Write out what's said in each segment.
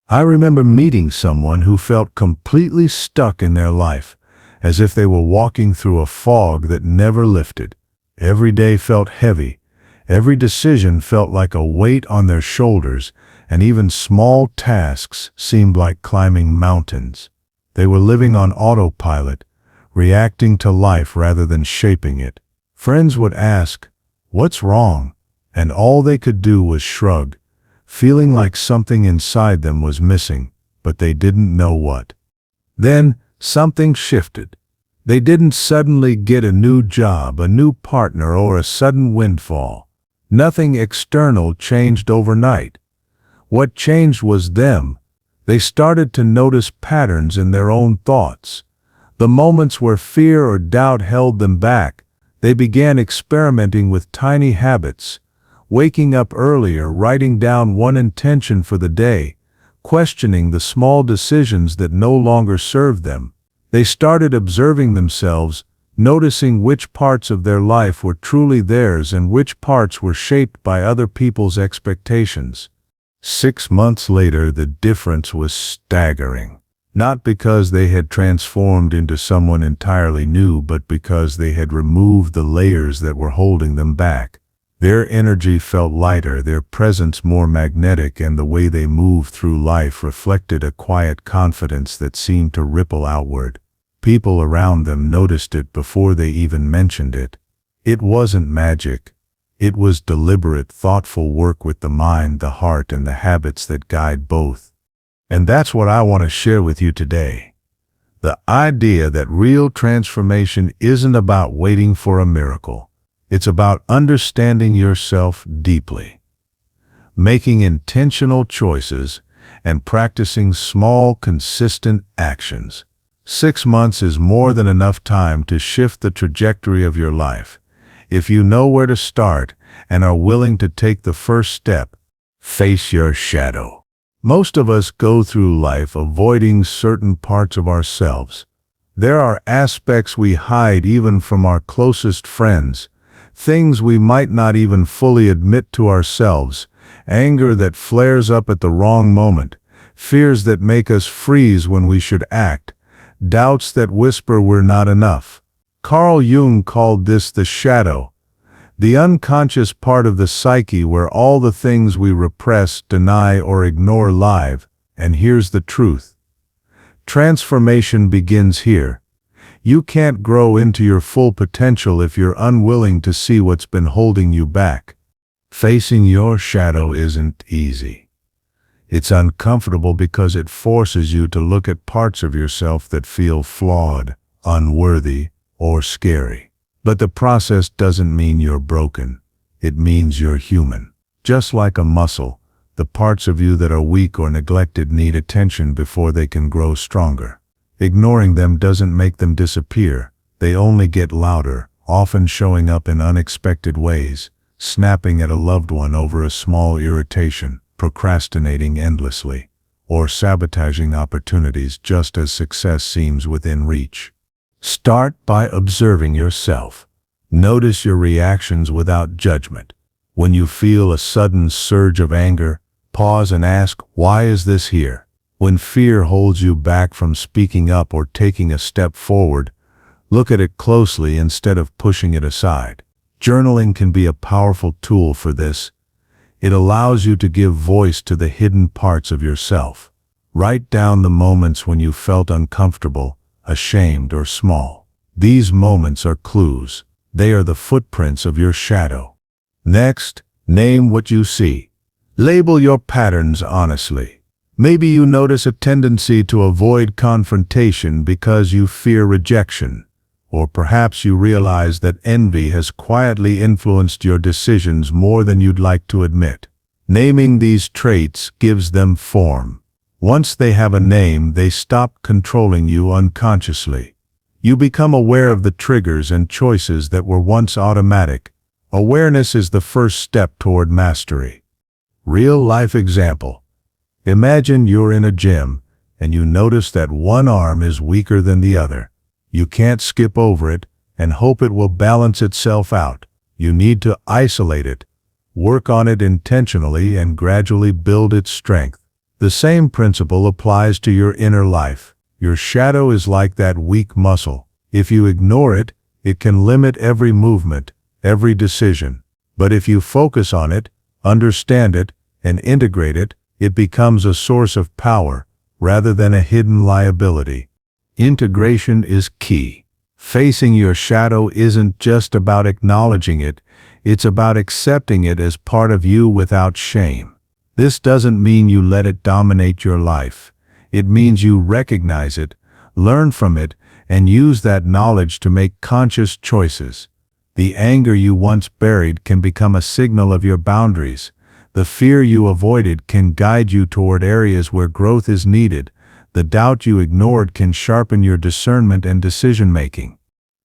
I remember meeting someone who felt completely stuck in their life, as if they were walking through a fog that never lifted. Every day felt heavy, every decision felt like a weight on their shoulders, and even small tasks seemed like climbing mountains. They were living on autopilot, reacting to life rather than shaping it. Friends would ask, "What's wrong?" And all they could do was shrug, feeling like something inside them was missing, but they didn't know what. Then something shifted. They didn't suddenly get a new job, a new partner, or a sudden windfall. Nothing external changed overnight. What changed was them. They started to notice patterns in their own thoughts. The moments where fear or doubt held them back, they began experimenting with tiny habits, waking up earlier, writing down one intention for the day, questioning the small decisions that no longer served them. They started observing themselves, noticing which parts of their life were truly theirs and which parts were shaped by other people's expectations. 6 months later, the difference was staggering. Not because they had transformed into someone entirely new, but because they had removed the layers that were holding them back. Their energy felt lighter, their presence more magnetic, and the way they moved through life reflected a quiet confidence that seemed to ripple outward. People around them noticed it before they even mentioned it. It wasn't magic. It was deliberate, thoughtful work with the mind, the heart, and the habits that guide both. And that's what I want to share with you today. The idea that real transformation isn't about waiting for a miracle. It's about understanding yourself deeply, making intentional choices, and practicing small, consistent actions. 6 months is more than enough time to shift the trajectory of your life. If you know where to start and are willing to take the first step, face your shadow. Most of us go through life avoiding certain parts of ourselves. There are aspects we hide even from our closest friends, things we might not even fully admit to ourselves, anger that flares up at the wrong moment, fears that make us freeze when we should act, doubts that whisper we're not enough. Carl Jung called this the shadow, the unconscious part of the psyche where all the things we repress, deny, or ignore live. And here's the truth. Transformation begins here. You can't grow into your full potential if you're unwilling to see what's been holding you back. Facing your shadow isn't easy. It's uncomfortable because it forces you to look at parts of yourself that feel flawed, unworthy, or scary. But the process doesn't mean you're broken. It means you're human. Just like a muscle, the parts of you that are weak or neglected need attention before they can grow stronger. Ignoring them doesn't make them disappear. They only get louder, often showing up in unexpected ways, snapping at a loved one over a small irritation, procrastinating endlessly, or sabotaging opportunities just as success seems within reach. Start by observing yourself. Notice your reactions without judgment. When you feel a sudden surge of anger, pause and ask, why is this here? When fear holds you back from speaking up or taking a step forward, look at it closely instead of pushing it aside. Journaling can be a powerful tool for this. It allows you to give voice to the hidden parts of yourself. Write down the moments when you felt uncomfortable, ashamed, or small. These moments are clues. They are the footprints of your shadow. Next, name what you see. Label your patterns honestly. Maybe you notice a tendency to avoid confrontation because you fear rejection, or perhaps you realize that envy has quietly influenced your decisions more than you'd like to admit. Naming these traits gives them form. Once they have a name, they stop controlling you unconsciously. You become aware of the triggers and choices that were once automatic. Awareness is the first step toward mastery. Real-life example. Imagine you're in a gym and you notice that one arm is weaker than the other. You can't skip over it and hope it will balance itself out. You need to isolate it, work on it intentionally, and gradually build its strength. The same principle applies to your inner life. Your shadow is like that weak muscle. If you ignore it, it can limit every movement, every decision. But if you focus on it, understand it, and integrate it, it becomes a source of power rather than a hidden liability. Integration is key. Facing your shadow isn't just about acknowledging it, it's about accepting it as part of you without shame. This doesn't mean you let it dominate your life. It means you recognize it, learn from it, and use that knowledge to make conscious choices. The anger you once buried can become a signal of your boundaries. The fear you avoided can guide you toward areas where growth is needed. The doubt you ignored can sharpen your discernment and decision-making.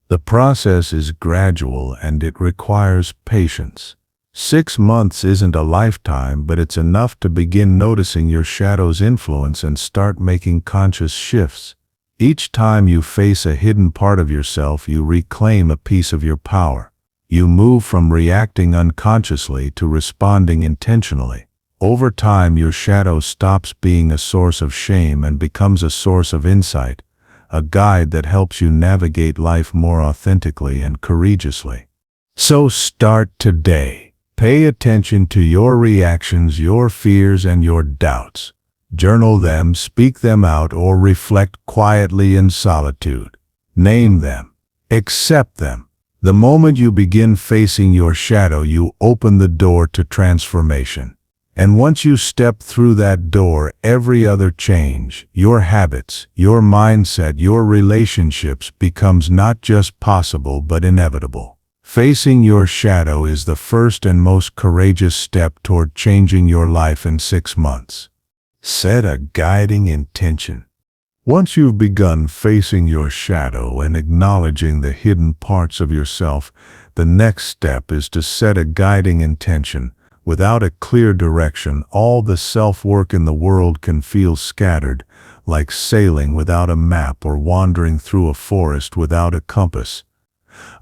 The process is gradual and it requires patience. 6 months isn't a lifetime, but it's enough to begin noticing your shadow's influence and start making conscious shifts. Each time you face a hidden part of yourself, you reclaim a piece of your power. You move from reacting unconsciously to responding intentionally. Over time, your shadow stops being a source of shame and becomes a source of insight, a guide that helps you navigate life more authentically and courageously. So start today. Pay attention to your reactions, your fears, and your doubts. Journal them, speak them out, or reflect quietly in solitude. Name them. Accept them. The moment you begin facing your shadow, you open the door to transformation. And once you step through that door, every other change, your habits, your mindset, your relationships becomes not just possible but inevitable. Facing your shadow is the first and most courageous step toward changing your life in 6 months. Set a guiding intention. Once you've begun facing your shadow and acknowledging the hidden parts of yourself, the next step is to set a guiding intention. Without a clear direction, all the self-work in the world can feel scattered, like sailing without a map or wandering through a forest without a compass.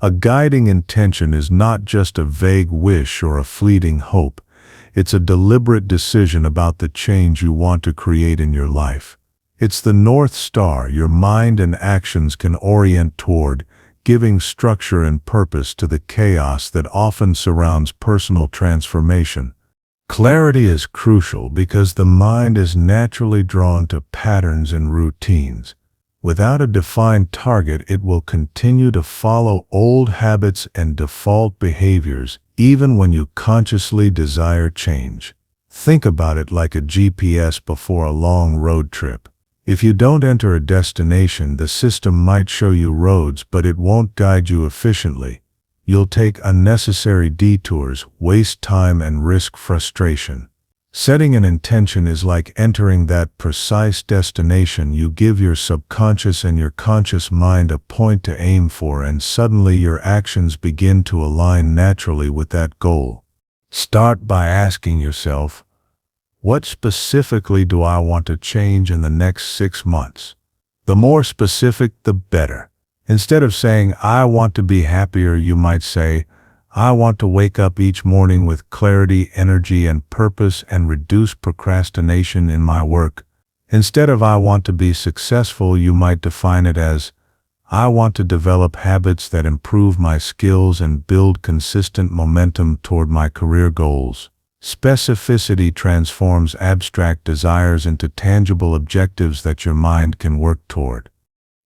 A guiding intention is not just a vague wish or a fleeting hope. It's a deliberate decision about the change you want to create in your life. It's the North Star your mind and actions can orient toward, giving structure and purpose to the chaos that often surrounds personal transformation. Clarity is crucial because the mind is naturally drawn to patterns and routines. Without a defined target, it will continue to follow old habits and default behaviors, even when you consciously desire change. Think about it like a GPS before a long road trip. If you don't enter a destination, the system might show you roads, but it won't guide you efficiently. You'll take unnecessary detours, waste time, and risk frustration. Setting an intention is like entering that precise destination. You give your subconscious and your conscious mind a point to aim for, and suddenly your actions begin to align naturally with that goal. Start by asking yourself, what specifically do I want to change in the next 6 months? The more specific, the better. Instead of saying, I want to be happier, you might say, I want to wake up each morning with clarity, energy, and purpose and reduce procrastination in my work. Instead of I want to be successful, you might define it as, I want to develop habits that improve my skills and build consistent momentum toward my career goals. Specificity transforms abstract desires into tangible objectives that your mind can work toward.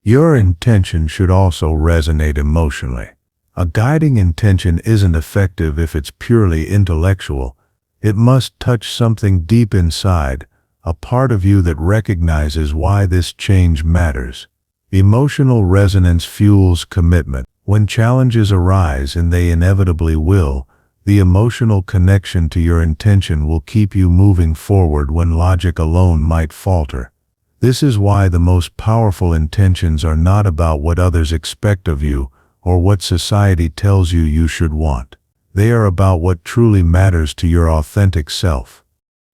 Your intention should also resonate emotionally. A guiding intention isn't effective if it's purely intellectual. It must touch something deep inside, a part of you that recognizes why this change matters. Emotional resonance fuels commitment. When challenges arise, and they inevitably will, the emotional connection to your intention will keep you moving forward when logic alone might falter. This is why the most powerful intentions are not about what others expect of you or what society tells you you should want. They are about what truly matters to your authentic self.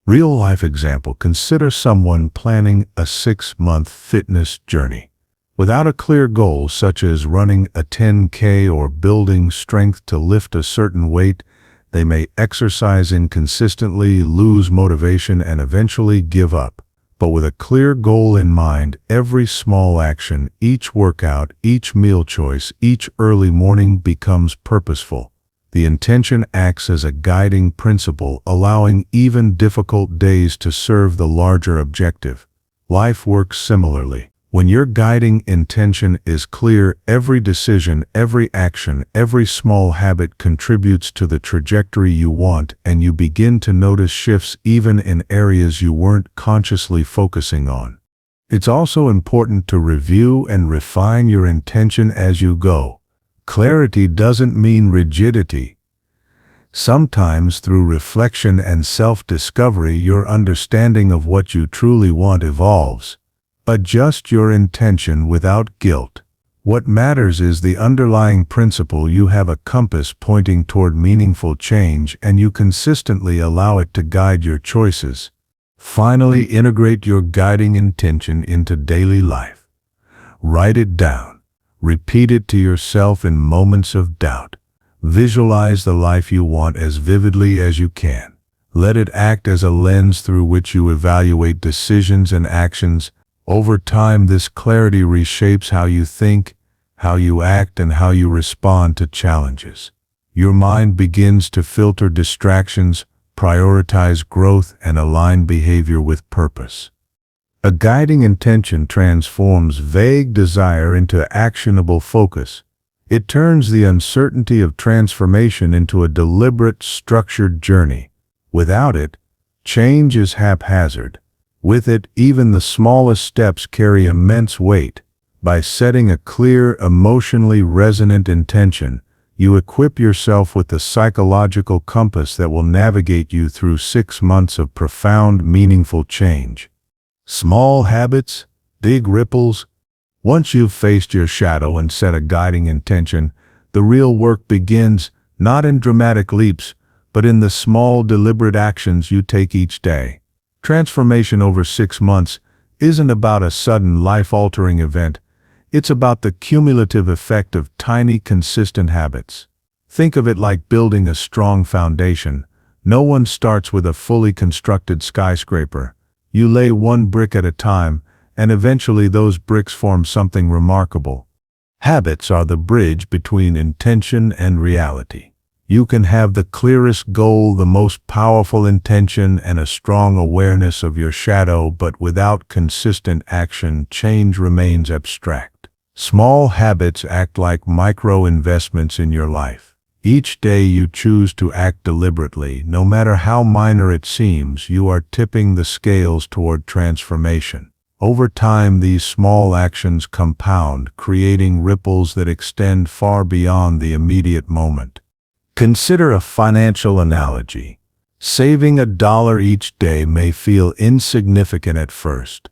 Real-life example: consider someone planning a 6-month fitness journey. Without a clear goal, such as running a 10K or building strength to lift a certain weight, they may exercise inconsistently, lose motivation, and eventually give up. But with a clear goal in mind, every small action, each workout, each meal choice, each early morning becomes purposeful. The intention acts as a guiding principle, allowing even difficult days to serve the larger objective. Life works similarly. When your guiding intention is clear, every decision, every action, every small habit contributes to the trajectory you want, and you begin to notice shifts even in areas you weren't consciously focusing on. It's also important to review and refine your intention as you go. Clarity doesn't mean rigidity. Sometimes through reflection and self-discovery, your understanding of what you truly want evolves. Adjust your intention without guilt. What matters is the underlying principle. You have a compass pointing toward meaningful change, and you consistently allow it to guide your choices. Finally, integrate your guiding intention into daily life. Write it down. Repeat it to yourself in moments of doubt. Visualize the life you want as vividly as you can. Let it act as a lens through which you evaluate decisions and actions. Over time, this clarity reshapes how you think, how you act, and how you respond to challenges. Your mind begins to filter distractions, prioritize growth, and align behavior with purpose. A guiding intention transforms vague desire into actionable focus. It turns the uncertainty of transformation into a deliberate, structured journey. Without it, change is haphazard. With it, even the smallest steps carry immense weight. By setting a clear, emotionally resonant intention, you equip yourself with the psychological compass that will navigate you through 6 months of profound, meaningful change. Small habits, big ripples. Once you've faced your shadow and set a guiding intention, the real work begins, not in dramatic leaps, but in the small, deliberate actions you take each day. Transformation over 6 months isn't about a sudden, life-altering event. It's about the cumulative effect of tiny, consistent habits. Think of it like building a strong foundation. No one starts with a fully constructed skyscraper. You lay one brick at a time, and eventually those bricks form something remarkable. Habits are the bridge between intention and reality. You can have the clearest goal, the most powerful intention, and a strong awareness of your shadow, but without consistent action, change remains abstract. Small habits act like micro-investments in your life. Each day you choose to act deliberately, no matter how minor it seems, you are tipping the scales toward transformation. Over time, these small actions compound, creating ripples that extend far beyond the immediate moment. Consider a financial analogy. Saving $1 each day may feel insignificant at first,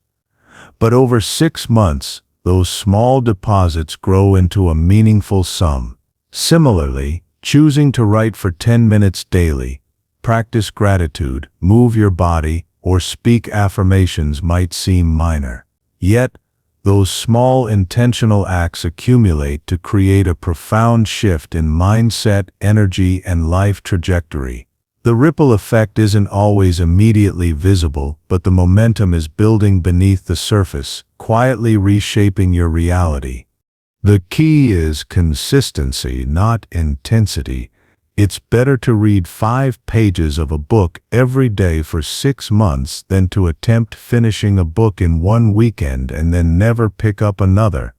but over 6 months, those small deposits grow into a meaningful sum. Similarly, choosing to write for 10 minutes daily, practice gratitude, move your body, or speak affirmations might seem minor. Yet, those small intentional acts accumulate to create a profound shift in mindset, energy, and life trajectory. The ripple effect isn't always immediately visible, but the momentum is building beneath the surface, quietly reshaping your reality. The key is consistency, not intensity. It's better to read 5 pages of a book every day for 6 months than to attempt finishing a book in 1 weekend and then never pick up another.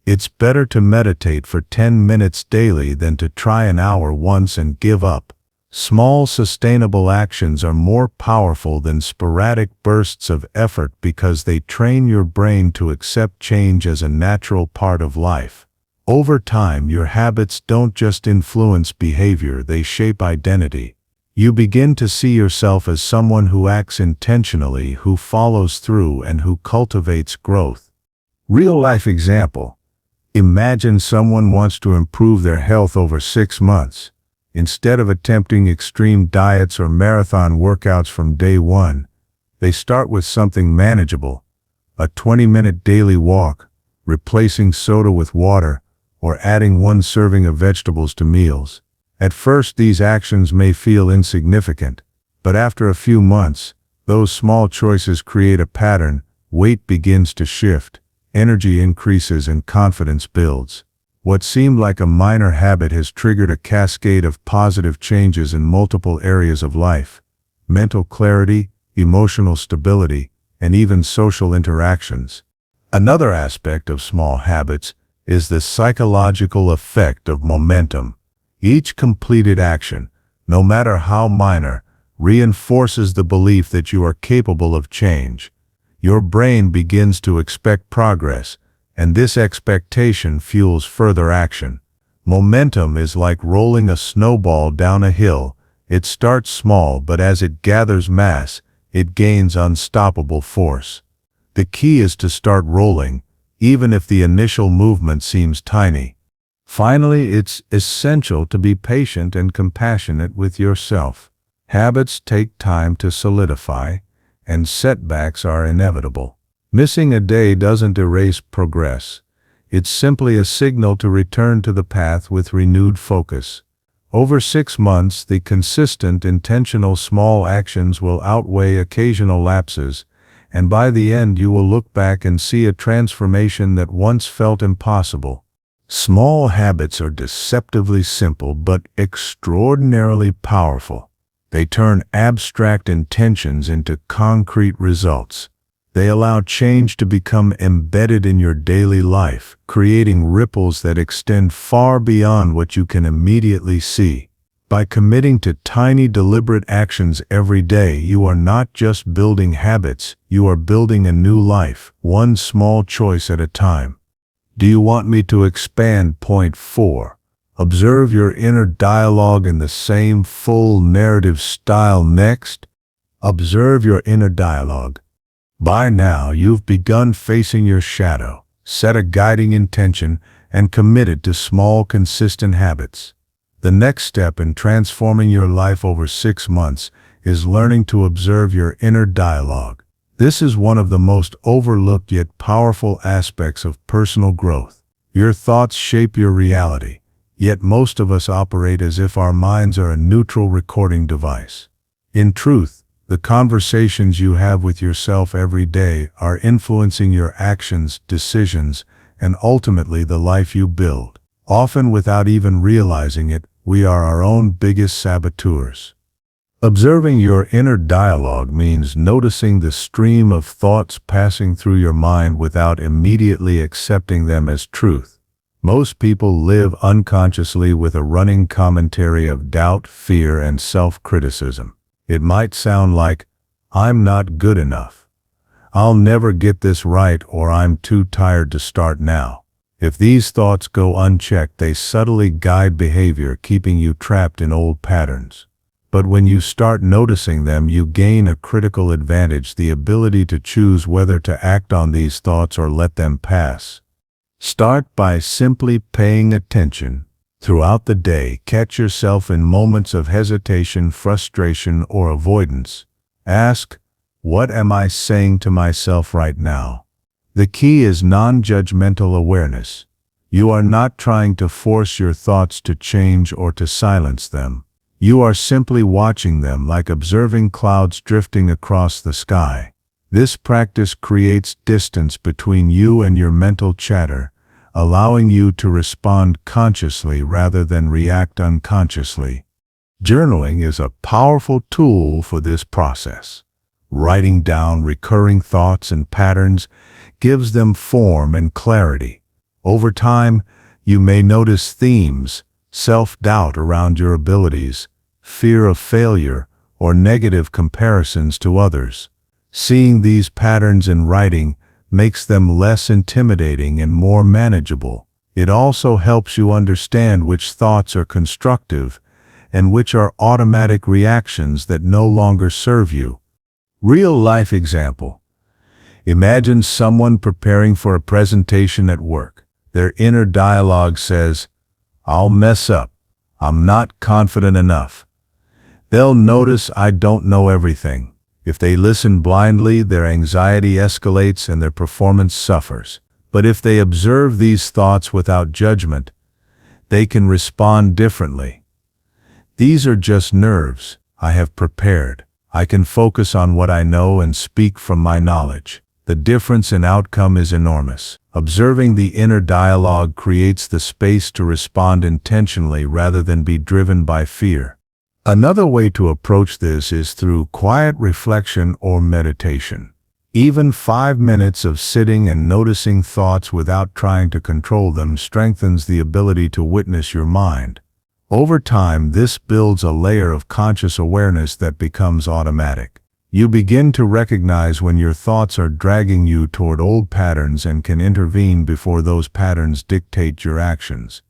It's better to meditate for 10 minutes daily than to try an hour once and give up. Small, sustainable actions are more powerful than sporadic bursts of effort because they train your brain to accept change as a natural part of life. Over time, your habits don't just influence behavior, they shape identity. You begin to see yourself as someone who acts intentionally, who follows through, and who cultivates growth. Real-life example. Imagine someone wants to improve their health over 6 months. Instead of attempting extreme diets or marathon workouts from day one, they start with something manageable, a 20-minute daily walk, replacing soda with water, or adding 1 serving of vegetables to meals. At first, these actions may feel insignificant, but after a few months, Those small choices create a pattern. Weight begins to shift, energy increases, and confidence builds. What seemed like a minor habit has triggered a cascade of positive changes in multiple areas of life: mental clarity, emotional stability, and even social interactions. Another aspect of small habits is the psychological effect of momentum. Each completed action, no matter how minor, reinforces the belief that you are capable of change. Your brain begins to expect progress, and this expectation fuels further action. Momentum is like rolling a snowball down a hill. It starts small, but as it gathers mass, it gains unstoppable force. The key is to start rolling, even if the initial movement seems tiny. Finally, it's essential to be patient and compassionate with yourself. Habits take time to solidify, and setbacks are inevitable. Missing a day doesn't erase progress. It's simply a signal to return to the path with renewed focus. Over 6 months, the consistent, intentional small actions will outweigh occasional lapses, and by the end you will look back and see a transformation that once felt impossible. Small habits are deceptively simple but extraordinarily powerful. They turn abstract intentions into concrete results. They allow change to become embedded in your daily life, creating ripples that extend far beyond what you can immediately see. By committing to tiny, deliberate actions every day, you are not just building habits, you are building a new life, one small choice at a time. Do you want me to expand point 4? Observe your inner dialogue in the same full narrative style next. Observe your inner dialogue. By now, you've begun facing your shadow, set a guiding intention, and committed to small, consistent habits. The next step in transforming your life over 6 months is learning to observe your inner dialogue. This is one of the most overlooked yet powerful aspects of personal growth. Your thoughts shape your reality, yet most of us operate as if our minds are a neutral recording device. In truth, the conversations you have with yourself every day are influencing your actions, decisions, and ultimately the life you build. Often without even realizing it, we are our own biggest saboteurs. Observing your inner dialogue means noticing the stream of thoughts passing through your mind without immediately accepting them as truth. Most people live unconsciously with a running commentary of doubt, fear, and self-criticism. It might sound like, "I'm not good enough. I'll never get this right," or "I'm too tired to start now." If these thoughts go unchecked, they subtly guide behavior, keeping you trapped in old patterns. But when you start noticing them, you gain a critical advantage: the ability to choose whether to act on these thoughts or let them pass. Start by simply paying attention. Throughout the day, catch yourself in moments of hesitation, frustration, or avoidance. Ask, "What am I saying to myself right now?" The key is non-judgmental awareness. You are not trying to force your thoughts to change or to silence them. You are simply watching them, like observing clouds drifting across the sky. This practice creates distance between you and your mental chatter, allowing you to respond consciously rather than react unconsciously. Journaling is a powerful tool for this process. Writing down recurring thoughts and patterns gives them form and clarity. Over time, you may notice themes: self-doubt around your abilities, fear of failure, or negative comparisons to others. Seeing these patterns in writing makes them less intimidating and more manageable. It also helps you understand which thoughts are constructive and which are automatic reactions that no longer serve you. Real-life example. Imagine someone preparing for a presentation at work. Their inner dialogue says, "I'll mess up. I'm not confident enough. They'll notice I don't know everything." If they listen blindly, their anxiety escalates and their performance suffers. But if they observe these thoughts without judgment, they can respond differently. "These are just nerves. I have prepared. I can focus on what I know and speak from my knowledge. The difference in outcome is enormous. Observing the inner dialogue creates the space to respond intentionally rather than be driven by fear. Another way to approach this is through quiet reflection or meditation. Even 5 minutes of sitting and noticing thoughts without trying to control them strengthens the ability to witness your mind. Over time, this builds a layer of conscious awareness that becomes automatic. You begin to recognize when your thoughts are dragging you toward old patterns and can intervene before those patterns dictate your actions.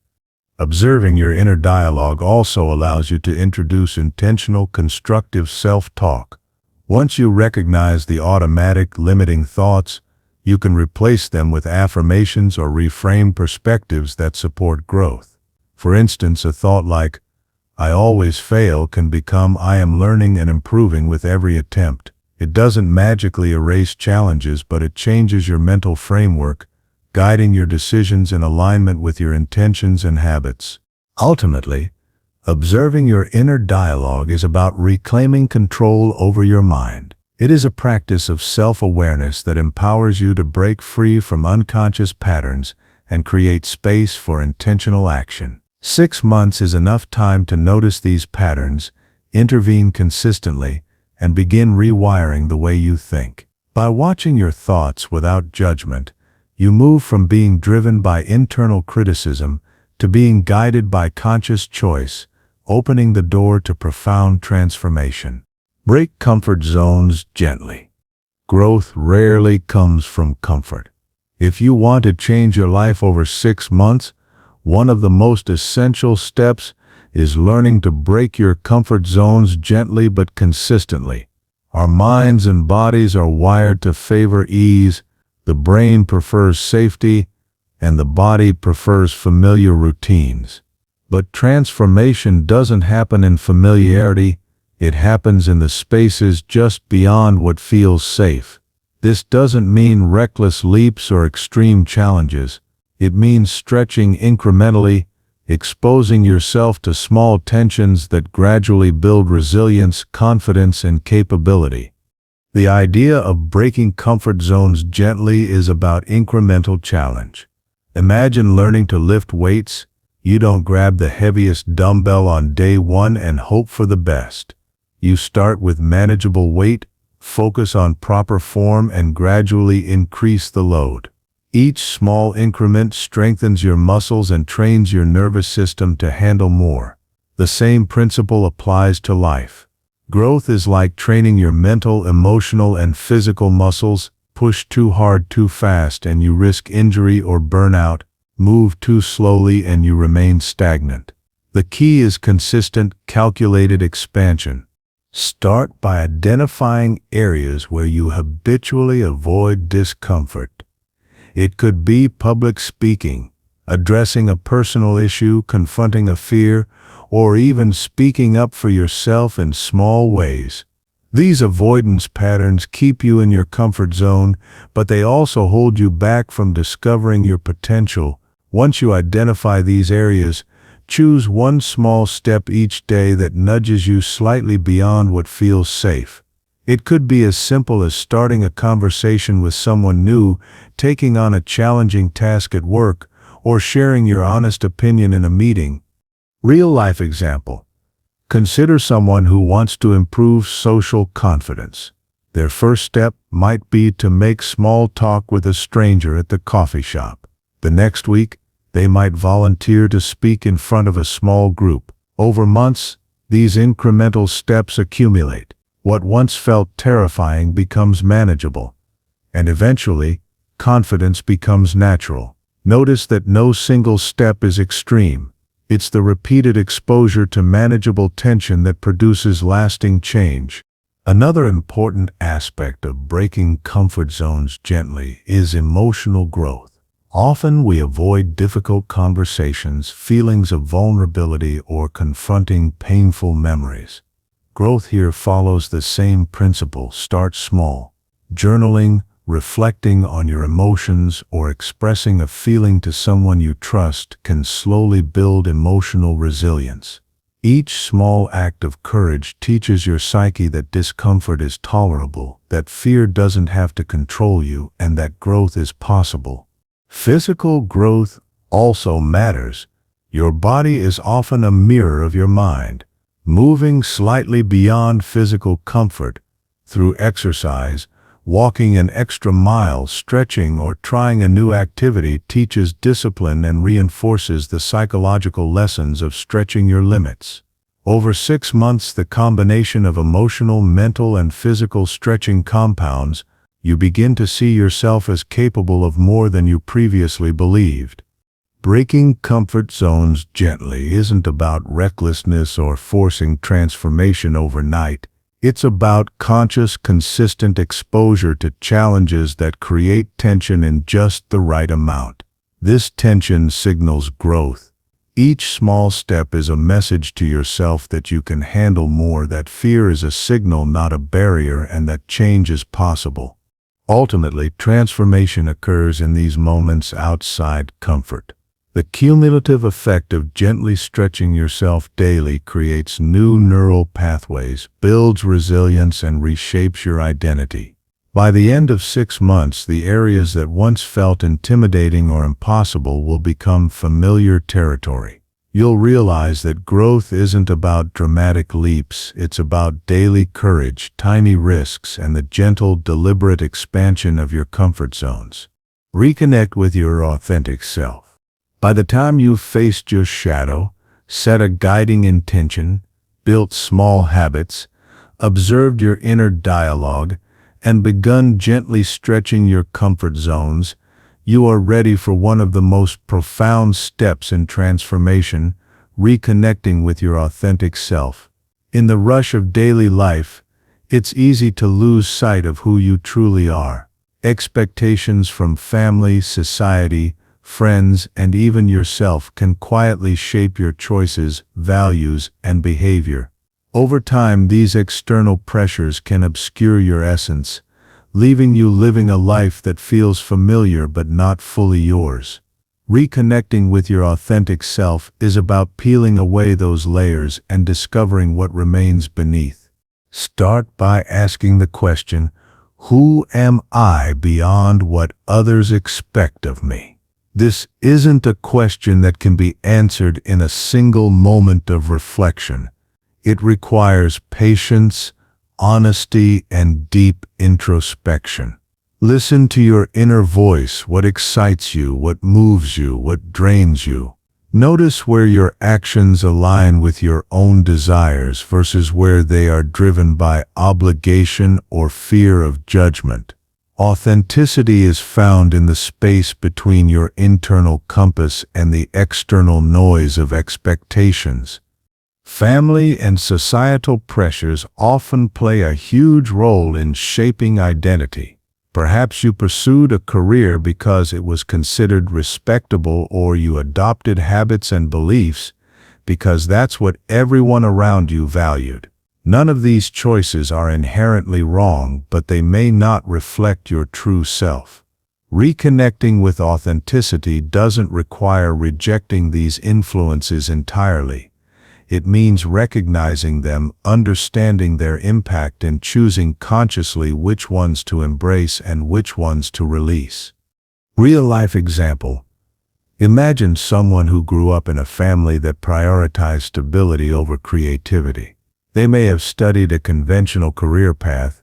Observing your inner dialogue also allows you to introduce intentional, constructive self-talk. Once you recognize the automatic, limiting thoughts, you can replace them with affirmations or reframe perspectives that support growth. For instance, a thought like, "I always fail," can become, "I am learning and improving with every attempt." It doesn't magically erase challenges, but it changes your mental framework, guiding your decisions in alignment with your intentions and habits. Ultimately, observing your inner dialogue is about reclaiming control over your mind. It is a practice of self-awareness that empowers you to break free from unconscious patterns and create space for intentional action. 6 months is enough time to notice these patterns, intervene consistently, and begin rewiring the way you think. By watching your thoughts without judgment, you move from being driven by internal criticism to being guided by conscious choice, opening the door to profound transformation. Break comfort zones gently. Growth rarely comes from comfort. If you want to change your life over 6 months, one of the most essential steps is learning to break your comfort zones gently but consistently. Our minds and bodies are wired to favor ease. The brain prefers safety, and the body prefers familiar routines. But transformation doesn't happen in familiarity. It happens in the spaces just beyond what feels safe. This doesn't mean reckless leaps or extreme challenges. It means stretching incrementally, exposing yourself to small tensions that gradually build resilience, confidence, and capability. The idea of breaking comfort zones gently is about incremental challenge. Imagine learning to lift weights. You don't grab the heaviest dumbbell on day 1 and hope for the best. You start with manageable weight, focus on proper form, and gradually increase the load. Each small increment strengthens your muscles and trains your nervous system to handle more. The same principle applies to life. Growth is like training your mental, emotional, and physical muscles. Push too hard too fast and you risk injury or burnout. Move too slowly and you remain stagnant. The key is consistent, calculated expansion. Start by identifying areas where you habitually avoid discomfort. It could be public speaking, addressing a personal issue, confronting a fear, or even speaking up for yourself in small ways. These avoidance patterns keep you in your comfort zone, but they also hold you back from discovering your potential. Once you identify these areas, choose one small step each day that nudges you slightly beyond what feels safe. It could be as simple as starting a conversation with someone new, taking on a challenging task at work, or sharing your honest opinion in a meeting. Real-life example. Consider someone who wants to improve social confidence. Their first step might be to make small talk with a stranger at the coffee shop. The next week, they might volunteer to speak in front of a small group. Over months, these incremental steps accumulate. What once felt terrifying becomes manageable, and eventually, confidence becomes natural. Notice that no single step is extreme. It's the repeated exposure to manageable tension that produces lasting change. Another important aspect of breaking comfort zones gently is emotional growth. Often we avoid difficult conversations, feelings of vulnerability, or confronting painful memories. Growth here follows the same principle. Start small. Journaling, reflecting on your emotions, or expressing a feeling to someone you trust can slowly build emotional resilience. Each small act of courage teaches your psyche that discomfort is tolerable, that fear doesn't have to control you, and that growth is possible. Physical growth also matters. Your body is often a mirror of your mind. Moving slightly beyond physical comfort, through exercise, walking an extra mile, stretching, or trying a new activity teaches discipline and reinforces the psychological lessons of stretching your limits. Over 6 months, the combination of emotional, mental, and physical stretching compounds, you begin to see yourself as capable of more than you previously believed. Breaking comfort zones gently isn't about recklessness or forcing transformation overnight. It's about conscious, consistent exposure to challenges that create tension in just the right amount. This tension signals growth. Each small step is a message to yourself that you can handle more, that fear is a signal, not a barrier, and that change is possible. Ultimately, transformation occurs in these moments outside comfort. The cumulative effect of gently stretching yourself daily creates new neural pathways, builds resilience, and reshapes your identity. By the end of 6 months, the areas that once felt intimidating or impossible will become familiar territory. You'll realize that growth isn't about dramatic leaps, it's about daily courage, tiny risks, and the gentle, deliberate expansion of your comfort zones. Reconnect with your authentic self. By the time you've faced your shadow, set a guiding intention, built small habits, observed your inner dialogue, and begun gently stretching your comfort zones, you are ready for one of the most profound steps in transformation, reconnecting with your authentic self. In the rush of daily life, it's easy to lose sight of who you truly are. Expectations from family, society, friends, and even yourself can quietly shape your choices, values, and behavior. Over time, these external pressures can obscure your essence, leaving you living a life that feels familiar but not fully yours. Reconnecting with your authentic self is about peeling away those layers and discovering what remains beneath. Start by asking the question, who am I beyond what others expect of me? This isn't a question that can be answered in a single moment of reflection. It requires patience, honesty, and deep introspection. Listen to your inner voice, what excites you, what moves you, what drains you. Notice where your actions align with your own desires versus where they are driven by obligation or fear of judgment. Authenticity is found in the space between your internal compass and the external noise of expectations. Family and societal pressures often play a huge role in shaping identity. Perhaps you pursued a career because it was considered respectable, or you adopted habits and beliefs because that's what everyone around you valued. None of these choices are inherently wrong, but they may not reflect your true self. Reconnecting with authenticity doesn't require rejecting these influences entirely. It means recognizing them, understanding their impact, and choosing consciously which ones to embrace and which ones to release. Real-life example. Imagine someone who grew up in a family that prioritized stability over creativity. They may have studied a conventional career path,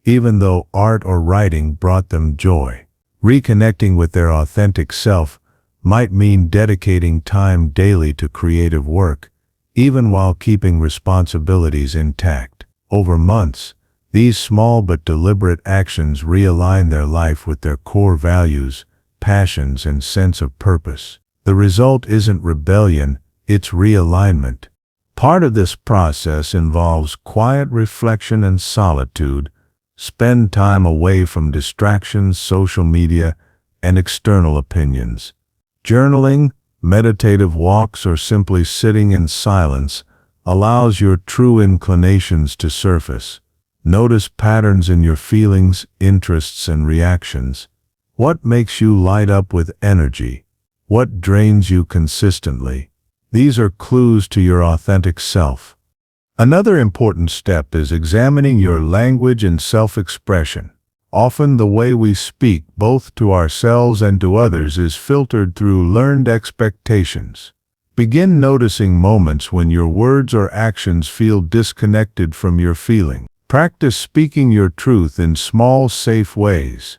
even though art or writing brought them joy. Reconnecting with their authentic self might mean dedicating time daily to creative work, even while keeping responsibilities intact. Over months, these small but deliberate actions realign their life with their core values, passions, and sense of purpose. The result isn't rebellion, it's realignment. Part of this process involves quiet reflection and solitude. Spend time away from distractions, social media, and external opinions. Journaling, meditative walks, or simply sitting in silence allows your true inclinations to surface. Notice patterns in your feelings, interests, and reactions. What makes you light up with energy? What drains you consistently? These are clues to your authentic self. Another important step is examining your language and self-expression. Often the way we speak, both to ourselves and to others, is filtered through learned expectations. Begin noticing moments when your words or actions feel disconnected from your feeling. Practice speaking your truth in small, safe ways,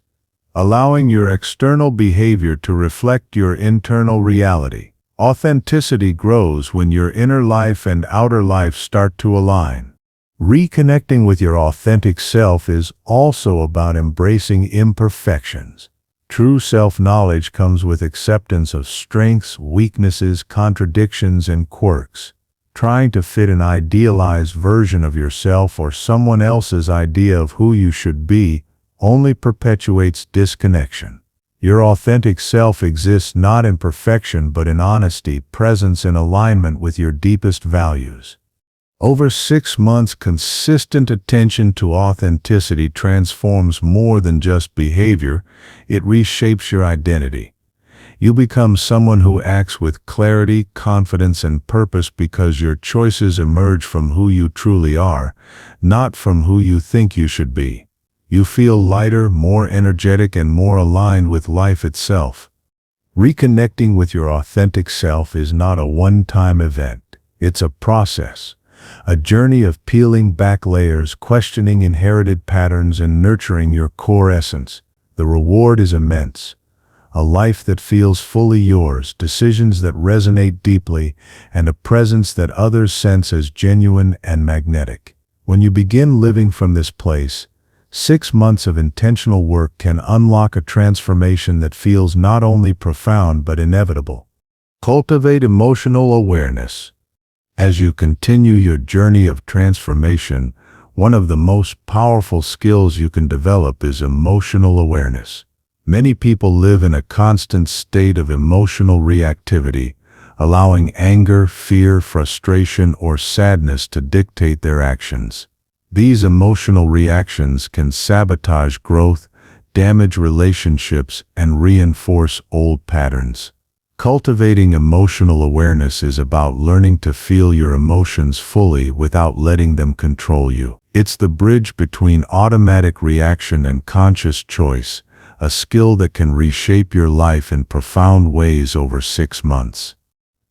allowing your external behavior to reflect your internal reality. Authenticity grows when your inner life and outer life start to align. Reconnecting with your authentic self is also about embracing imperfections. True self-knowledge comes with acceptance of strengths, weaknesses, contradictions, and quirks. Trying to fit an idealized version of yourself or someone else's idea of who you should be only perpetuates disconnection. Your authentic self exists not in perfection but in honesty, presence, and alignment with your deepest values. Over 6 months, consistent attention to authenticity transforms more than just behavior. It reshapes your identity. You become someone who acts with clarity, confidence, and purpose because your choices emerge from who you truly are, not from who you think you should be. You feel lighter, more energetic, and more aligned with life itself. Reconnecting with your authentic self is not a one-time event. It's a process, a journey of peeling back layers, questioning inherited patterns, and nurturing your core essence. The reward is immense. A life that feels fully yours, decisions that resonate deeply, and a presence that others sense as genuine and magnetic. When you begin living from this place, 6 months of intentional work can unlock a transformation that feels not only profound but inevitable. Cultivate emotional awareness. As you continue your journey of transformation, one of the most powerful skills you can develop is emotional awareness. Many people live in a constant state of emotional reactivity, allowing anger, fear, frustration, or sadness to dictate their actions. These emotional reactions can sabotage growth, damage relationships, and reinforce old patterns. Cultivating emotional awareness is about learning to feel your emotions fully without letting them control you. It's the bridge between automatic reaction and conscious choice, a skill that can reshape your life in profound ways over 6 months.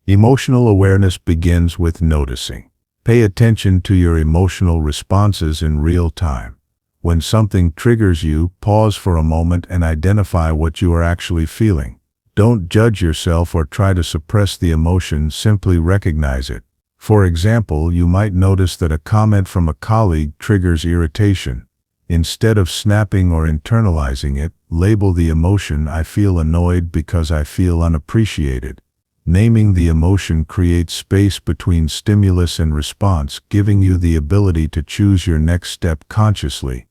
Emotional awareness begins with noticing. Pay attention to your emotional responses in real time. When something triggers you, pause for a moment and identify what you are actually feeling. Don't judge yourself or try to suppress the emotion, simply recognize it. For example, you might notice that a comment from a colleague triggers irritation. Instead of snapping or internalizing it, label the emotion, "I feel annoyed because I feel unappreciated." Naming the emotion creates space between stimulus and response, giving you the ability to choose your next step consciously.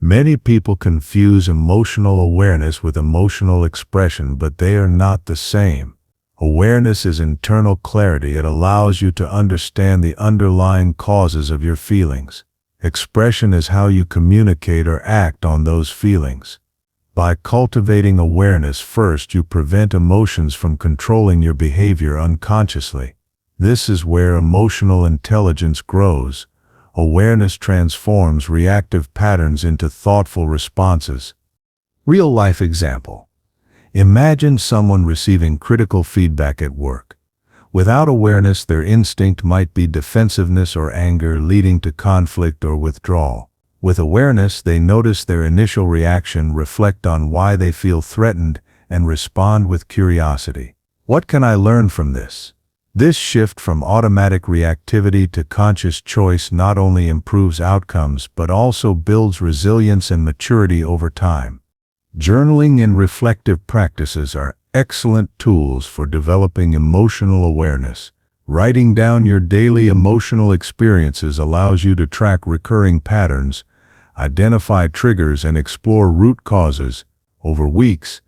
Many people confuse emotional awareness with emotional expression, but they are not the same. Awareness is internal clarity. It allows you to understand the underlying causes of your feelings. Expression is how you communicate or act on those feelings. By cultivating awareness first, you prevent emotions from controlling your behavior unconsciously. This is where emotional intelligence grows. Awareness transforms reactive patterns into thoughtful responses. Real-life example. Imagine someone receiving critical feedback at work. Without awareness, their instinct might be defensiveness or anger, leading to conflict or withdrawal. With awareness, they notice their initial reaction, reflect on why they feel threatened, and respond with curiosity. What can I learn from this? This shift from automatic reactivity to conscious choice not only improves outcomes but also builds resilience and maturity over time. Journaling and reflective practices are excellent tools for developing emotional awareness. Writing down your daily emotional experiences allows you to track recurring patterns, identify triggers, and explore root causes. Over weeks,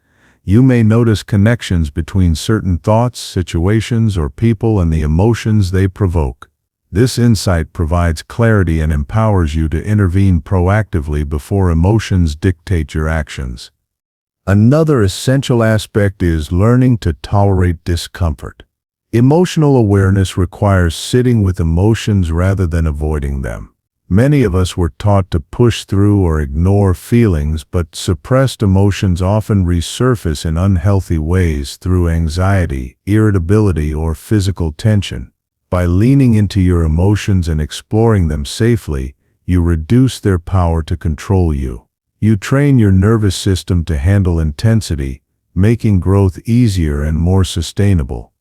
you may notice connections between certain thoughts, situations, or people and the emotions they provoke. This insight provides clarity and empowers you to intervene proactively before emotions dictate your actions. Another essential aspect is learning to tolerate discomfort. Emotional awareness requires sitting with emotions rather than avoiding them. Many of us were taught to push through or ignore feelings, but suppressed emotions often resurface in unhealthy ways through anxiety, irritability, or physical tension. By leaning into your emotions and exploring them safely, you reduce their power to control you. You train your nervous system to handle intensity, making growth easier and more sustainable.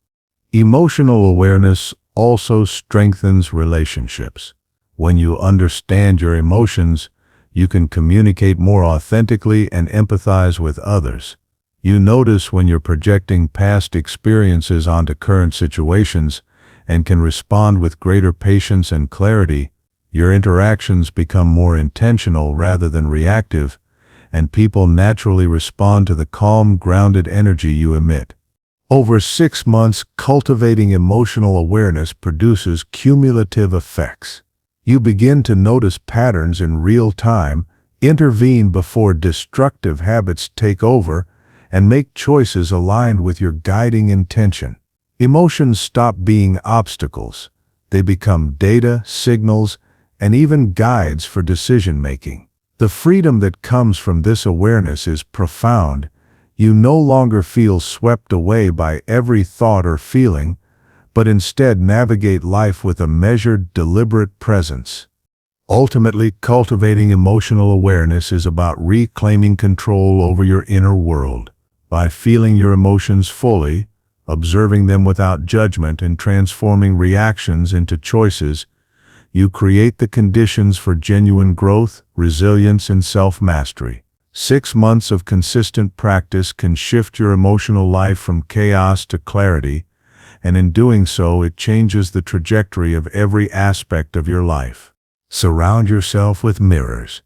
Emotional awareness also strengthens relationships. When you understand your emotions, you can communicate more authentically and empathize with others. You notice when you're projecting past experiences onto current situations and can respond with greater patience and clarity. Your interactions become more intentional rather than reactive, and people naturally respond to the calm, grounded energy you emit. Over 6 months, cultivating emotional awareness produces cumulative effects. You begin to notice patterns in real time, intervene before destructive habits take over, and make choices aligned with your guiding intention. Emotions stop being obstacles. They become data, signals, and even guides for decision-making. The freedom that comes from this awareness is profound. You no longer feel swept away by every thought or feeling, but instead navigate life with a measured, deliberate presence. Ultimately, cultivating emotional awareness is about reclaiming control over your inner world. By feeling your emotions fully, observing them without judgment, and transforming reactions into choices, you create the conditions for genuine growth, resilience, and self-mastery. 6 months of consistent practice can shift your emotional life from chaos to clarity, and in doing so, it changes the trajectory of every aspect of your life. Surround yourself with mirrors.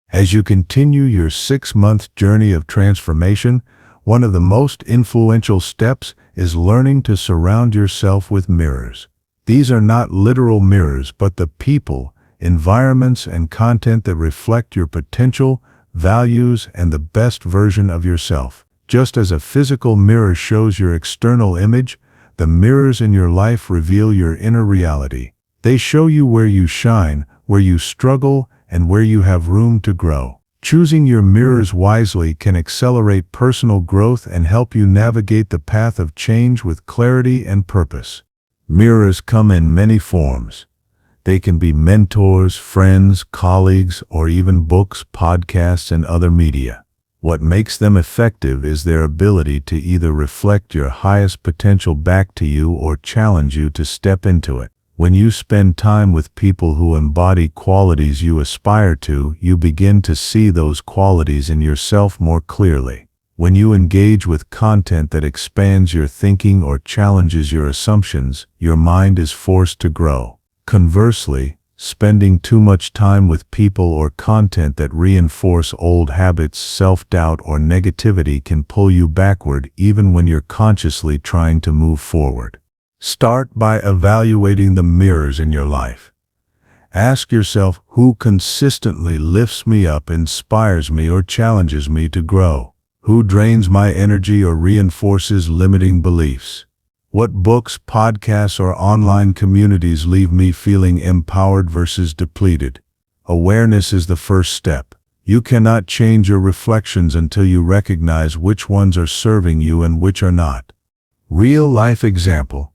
As you continue your 6-month journey of transformation, one of the most influential steps is learning to surround yourself with mirrors. These are not literal mirrors, but the people, environments, and content that reflect your potential, values, and the best version of yourself. Just as a physical mirror shows your external image, the mirrors in your life reveal your inner reality. They show you where you shine, where you struggle, and where you have room to grow. Choosing your mirrors wisely can accelerate personal growth and help you navigate the path of change with clarity and purpose. Mirrors come in many forms. They can be mentors, friends, colleagues, or even books, podcasts, and other media. What makes them effective is their ability to either reflect your highest potential back to you or challenge you to step into it. When you spend time with people who embody qualities you aspire to, you begin to see those qualities in yourself more clearly. When you engage with content that expands your thinking or challenges your assumptions, your mind is forced to grow. Conversely, spending too much time with people or content that reinforce old habits, self-doubt, or negativity can pull you backward even when you're consciously trying to move forward. Start by evaluating the mirrors in your life. Ask yourself, who consistently lifts me up, inspires me, or challenges me to grow? Who drains my energy or reinforces limiting beliefs? What books, podcasts, or online communities leave me feeling empowered versus depleted? Awareness is the first step. You cannot change your reflections until you recognize which ones are serving you and which are not. Real-life example.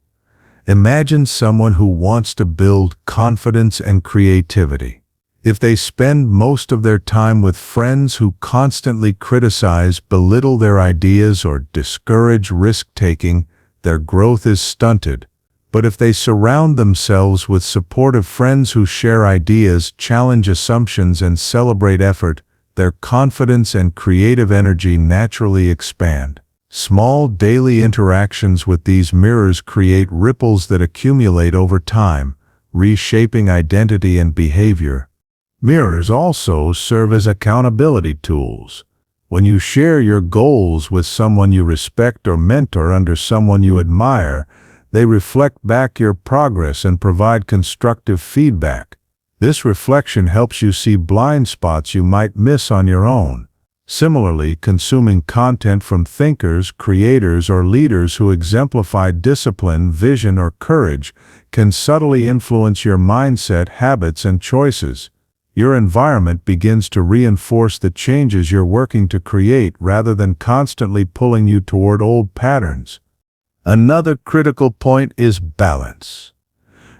Imagine someone who wants to build confidence and creativity. If they spend most of their time with friends who constantly criticize, belittle their ideas, or discourage risk-taking, their growth is stunted. But if they surround themselves with supportive friends who share ideas, challenge assumptions, and celebrate effort, their confidence and creative energy naturally expand. Small daily interactions with these mirrors create ripples that accumulate over time, reshaping identity and behavior. Mirrors also serve as accountability tools. When you share your goals with someone you respect or mentor under someone you admire, they reflect back your progress and provide constructive feedback. This reflection helps you see blind spots you might miss on your own. Similarly, consuming content from thinkers, creators, or leaders who exemplify discipline, vision, or courage can subtly influence your mindset, habits, and choices. Your environment begins to reinforce the changes you're working to create rather than constantly pulling you toward old patterns. Another critical point is balance.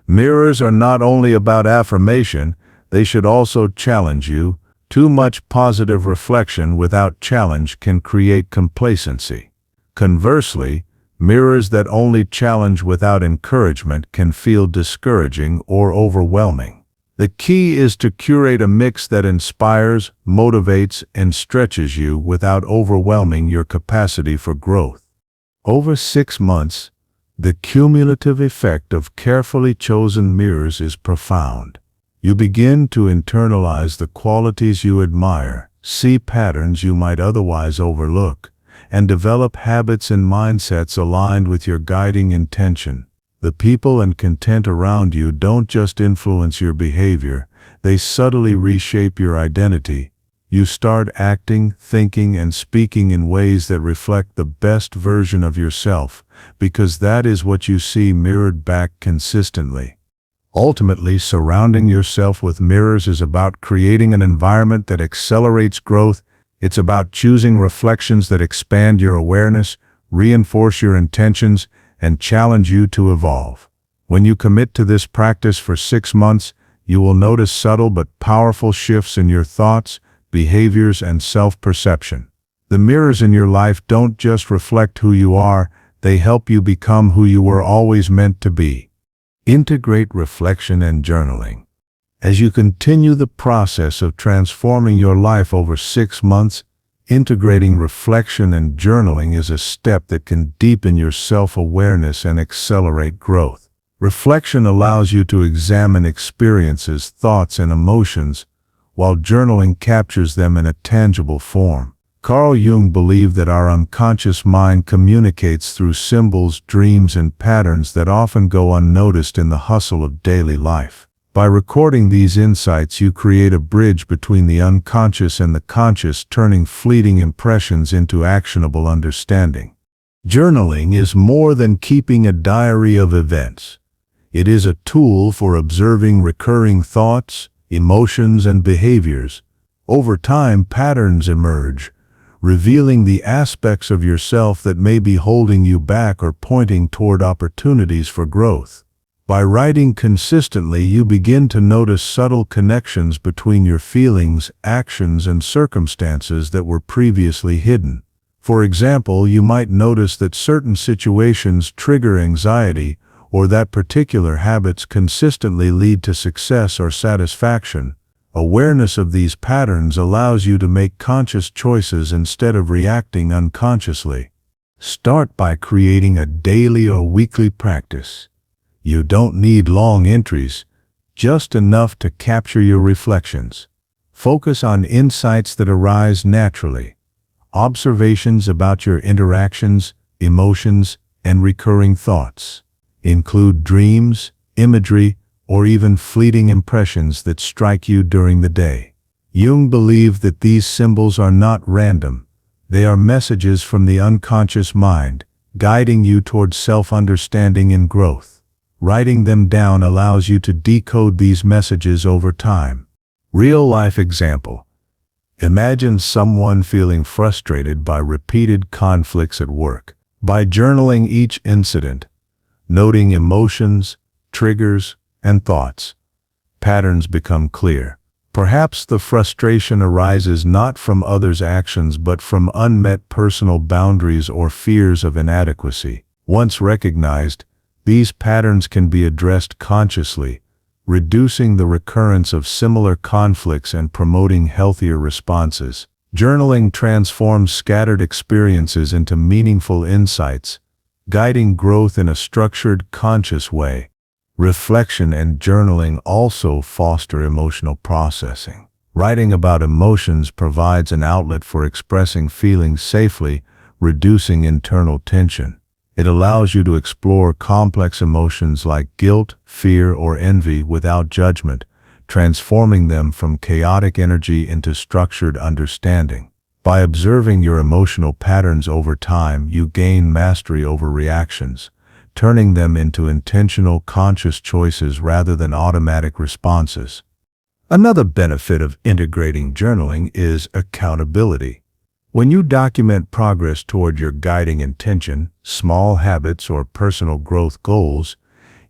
Mirrors are not only about affirmation, they should also challenge you. Too much positive reflection without challenge can create complacency. Conversely, mirrors that only challenge without encouragement can feel discouraging or overwhelming. The key is to curate a mix that inspires, motivates, and stretches you without overwhelming your capacity for growth. Over 6 months, the cumulative effect of carefully chosen mirrors is profound. You begin to internalize the qualities you admire, see patterns you might otherwise overlook, and develop habits and mindsets aligned with your guiding intention. The people and content around you don't just influence your behavior, they subtly reshape your identity. You start acting, thinking, and speaking in ways that reflect the best version of yourself, because that is what you see mirrored back consistently. Ultimately, surrounding yourself with mirrors is about creating an environment that accelerates growth. It's about choosing reflections that expand your awareness, reinforce your intentions, and challenge you to evolve. When you commit to this practice for 6 months, you will notice subtle but powerful shifts in your thoughts, behaviors, and self-perception. The mirrors in your life don't just reflect who you are, they help you become who you were always meant to be. Integrate reflection and journaling. As you continue the process of transforming your life over 6 months, integrating reflection and journaling is a step that can deepen your self-awareness and accelerate growth. Reflection allows you to examine experiences, thoughts, and emotions, while journaling captures them in a tangible form. Carl Jung believed that our unconscious mind communicates through symbols, dreams, and patterns that often go unnoticed in the hustle of daily life. By recording these insights, you create a bridge between the unconscious and the conscious, turning fleeting impressions into actionable understanding. Journaling is more than keeping a diary of events. It is a tool for observing recurring thoughts, emotions, and behaviors. Over time, patterns emerge, revealing the aspects of yourself that may be holding you back or pointing toward opportunities for growth. By writing consistently, you begin to notice subtle connections between your feelings, actions, and circumstances that were previously hidden. For example, you might notice that certain situations trigger anxiety, or that particular habits consistently lead to success or satisfaction. Awareness of these patterns allows you to make conscious choices instead of reacting unconsciously. Start by creating a daily or weekly practice. You don't need long entries, just enough to capture your reflections. Focus on insights that arise naturally, observations about your interactions, emotions, and recurring thoughts. Include dreams, imagery, or even fleeting impressions that strike you during the day. Jung believed that these symbols are not random. They are messages from the unconscious mind, guiding you toward self-understanding and growth. Writing them down allows you to decode these messages over time. Real-life example. Imagine someone feeling frustrated by repeated conflicts at work. By journaling each incident, noting emotions, triggers, and thoughts, patterns become clear. Perhaps the frustration arises not from others' actions but from unmet personal boundaries or fears of inadequacy. Once recognized, these patterns can be addressed consciously, reducing the recurrence of similar conflicts and promoting healthier responses. Journaling transforms scattered experiences into meaningful insights, guiding growth in a structured, conscious way. Reflection and journaling also foster emotional processing. Writing about emotions provides an outlet for expressing feelings safely, reducing internal tension. It allows you to explore complex emotions like guilt, fear, or envy without judgment, transforming them from chaotic energy into structured understanding. By observing your emotional patterns over time, you gain mastery over reactions, turning them into intentional, conscious choices rather than automatic responses. Another benefit of integrating journaling is accountability. When you document progress toward your guiding intention, small habits, or personal growth goals,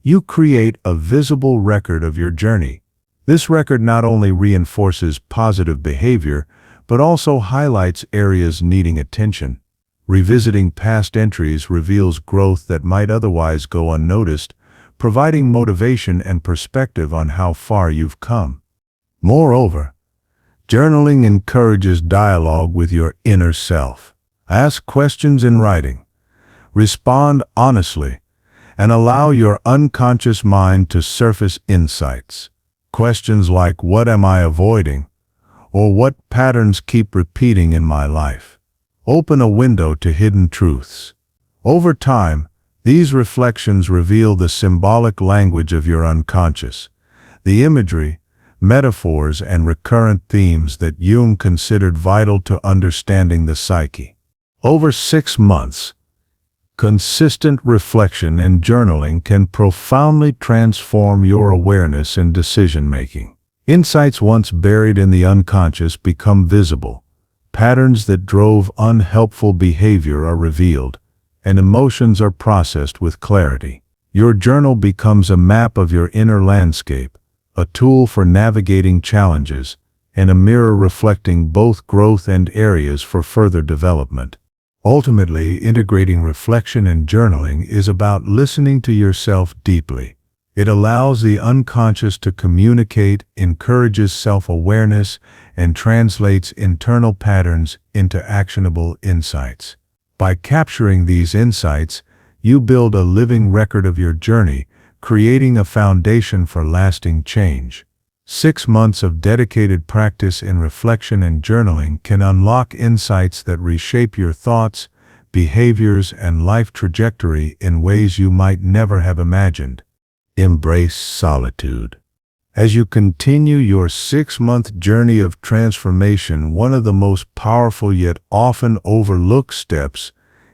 you create a visible record of your journey. This record not only reinforces positive behavior, but also highlights areas needing attention. Revisiting past entries reveals growth that might otherwise go unnoticed, providing motivation and perspective on how far you've come. Moreover, journaling encourages dialogue with your inner self. Ask questions in writing, respond honestly, and allow your unconscious mind to surface insights. Questions like, "What am I avoiding?" or "What patterns keep repeating in my life?" open a window to hidden truths. Over time, these reflections reveal the symbolic language of your unconscious, the imagery, metaphors, and recurrent themes that Jung considered vital to understanding the psyche. Over 6 months, consistent reflection and journaling can profoundly transform your awareness and decision-making. Insights once buried in the unconscious become visible. Patterns that drove unhelpful behavior are revealed, and emotions are processed with clarity. Your journal becomes a map of your inner landscape, a tool for navigating challenges, and a mirror reflecting both growth and areas for further development. Ultimately, integrating reflection and journaling is about listening to yourself deeply. It allows the unconscious to communicate, encourages self-awareness, and translates internal patterns into actionable insights. By capturing these insights, you build a living record of your journey, creating a foundation for lasting change. 6 months of dedicated practice in reflection and journaling can unlock insights that reshape your thoughts, behaviors, and life trajectory in ways you might never have imagined. Embrace solitude. As you continue your 6-month journey of transformation, one of the most powerful yet often overlooked steps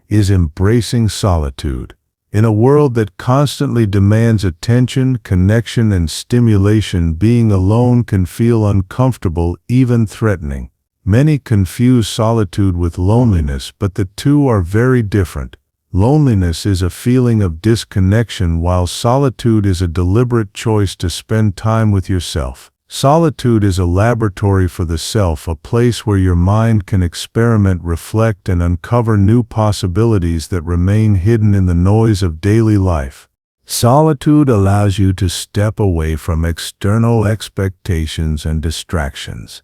is embracing solitude. In a world that constantly demands attention, connection, and stimulation, being alone can feel uncomfortable, even threatening. Many confuse solitude with loneliness, but the two are very different. Loneliness is a feeling of disconnection, while solitude is a deliberate choice to spend time with yourself. Solitude is a laboratory for the self, a place where your mind can experiment, reflect, and uncover new possibilities that remain hidden in the noise of daily life. Solitude allows you to step away from external expectations and distractions,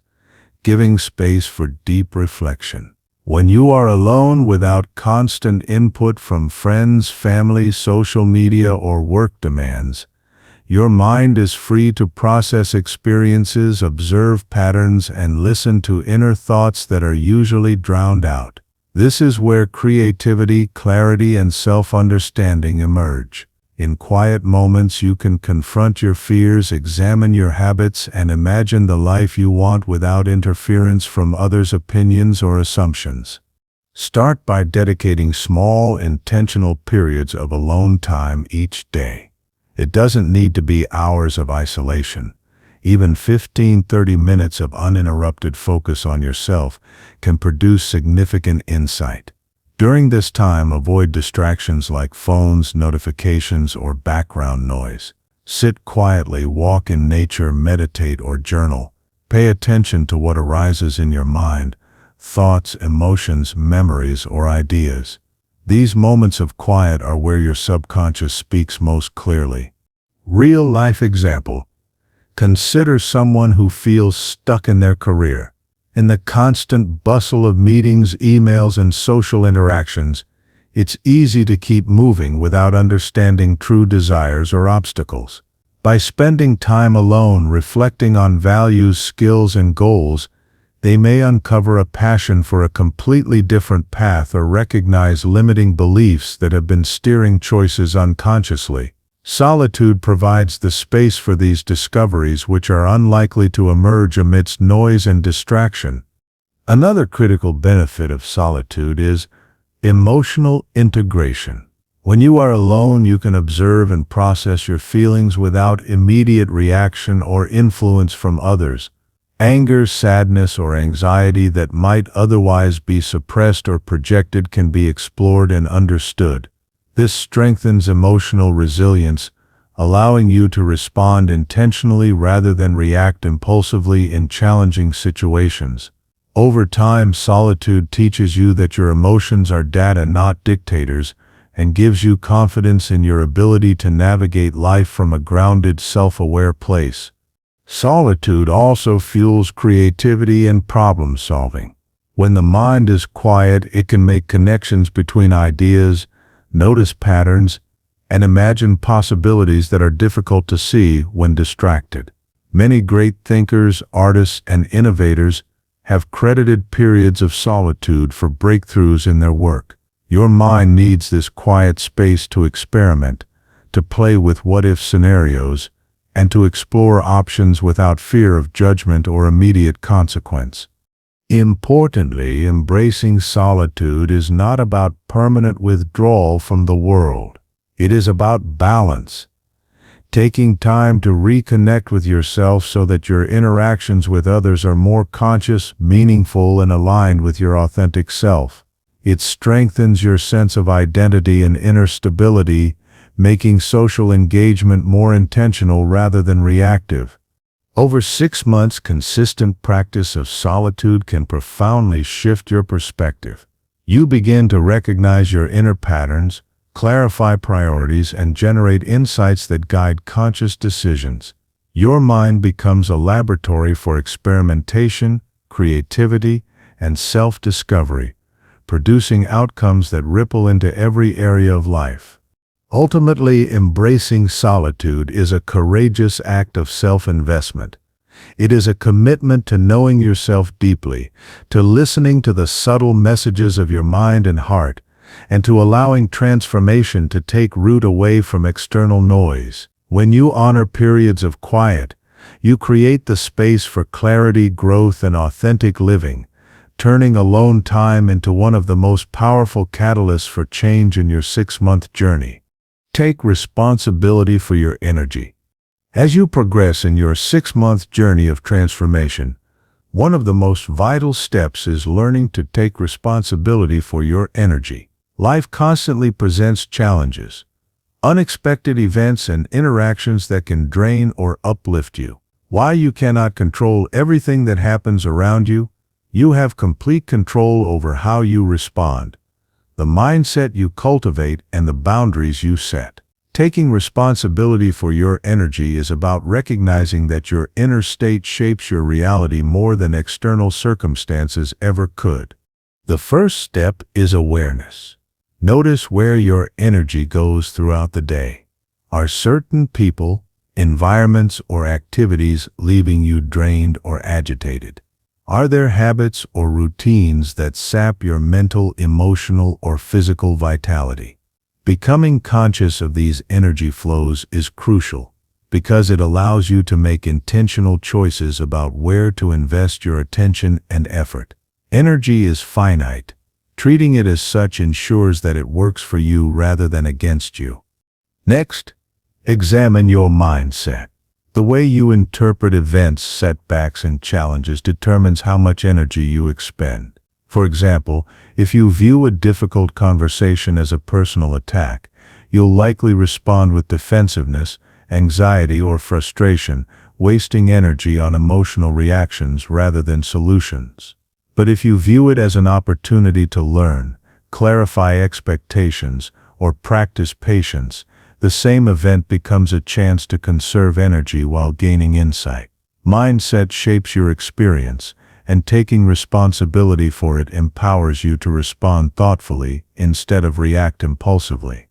giving space for deep reflection. When you are alone without constant input from friends, family, social media, or work demands, your mind is free to process experiences, observe patterns, and listen to inner thoughts that are usually drowned out. This is where creativity, clarity, and self-understanding emerge. In quiet moments, you can confront your fears, examine your habits, and imagine the life you want without interference from others' opinions or assumptions. Start by dedicating small, intentional periods of alone time each day. It doesn't need to be hours of isolation. Even 15-30 minutes of uninterrupted focus on yourself can produce significant insight. During this time, avoid distractions like phones, notifications, or background noise. Sit quietly, walk in nature, meditate, or journal. Pay attention to what arises in your mind, thoughts, emotions, memories, or ideas. These moments of quiet are where your subconscious speaks most clearly. Real-life example. Consider someone who feels stuck in their career. In the constant bustle of meetings, emails, and social interactions, it's easy to keep moving without understanding true desires or obstacles. By spending time alone, reflecting on values, skills, and goals, they may uncover a passion for a completely different path or recognize limiting beliefs that have been steering choices unconsciously. Solitude provides the space for these discoveries, which are unlikely to emerge amidst noise and distraction. Another critical benefit of solitude is emotional integration. When you are alone, you can observe and process your feelings without immediate reaction or influence from others. Anger, sadness, or anxiety that might otherwise be suppressed or projected can be explored and understood. This strengthens emotional resilience, allowing you to respond intentionally rather than react impulsively in challenging situations. Over time, solitude teaches you that your emotions are data, not dictators, and gives you confidence in your ability to navigate life from a grounded, self-aware place. Solitude also fuels creativity and problem-solving. When the mind is quiet, it can make connections between ideas, notice patterns, and imagine possibilities that are difficult to see when distracted. Many great thinkers, artists, and innovators have credited periods of solitude for breakthroughs in their work. Your mind needs this quiet space to experiment, to play with what-if scenarios, and to explore options without fear of judgment or immediate consequence. Importantly, embracing solitude is not about permanent withdrawal from the world. It is about balance, taking time to reconnect with yourself so that your interactions with others are more conscious, meaningful, and aligned with your authentic self. It strengthens your sense of identity and inner stability, making social engagement more intentional rather than reactive. Over 6 months, consistent practice of solitude can profoundly shift your perspective. You begin to recognize your inner patterns, clarify priorities, and generate insights that guide conscious decisions. Your mind becomes a laboratory for experimentation, creativity, and self-discovery, producing outcomes that ripple into every area of life. Ultimately, embracing solitude is a courageous act of self-investment. It is a commitment to knowing yourself deeply, to listening to the subtle messages of your mind and heart, and to allowing transformation to take root away from external noise. When you honor periods of quiet, you create the space for clarity, growth, and authentic living, turning alone time into one of the most powerful catalysts for change in your 6-month journey. Take responsibility for your energy. As you progress in your 6-month journey of transformation, one of the most vital steps is learning to take responsibility for your energy. Life constantly presents challenges, unexpected events, and interactions that can drain or uplift you. While you cannot control everything that happens around you, you have complete control over how you respond, the mindset you cultivate, and the boundaries you set. Taking responsibility for your energy is about recognizing that your inner state shapes your reality more than external circumstances ever could. The first step is awareness. Notice where your energy goes throughout the day. Are certain people, environments, or activities leaving you drained or agitated? Are there habits or routines that sap your mental, emotional, or physical vitality? Becoming conscious of these energy flows is crucial because it allows you to make intentional choices about where to invest your attention and effort. Energy is finite. Treating it as such ensures that it works for you rather than against you. Next, examine your mindset. The way you interpret events, setbacks, and challenges determines how much energy you expend. For example, if you view a difficult conversation as a personal attack, you'll likely respond with defensiveness, anxiety, or frustration, wasting energy on emotional reactions rather than solutions. But if you view it as an opportunity to learn, clarify expectations, or practice patience, the same event becomes a chance to conserve energy while gaining insight. Mindset shapes your experience, and taking responsibility for it empowers you to respond thoughtfully instead of react impulsively.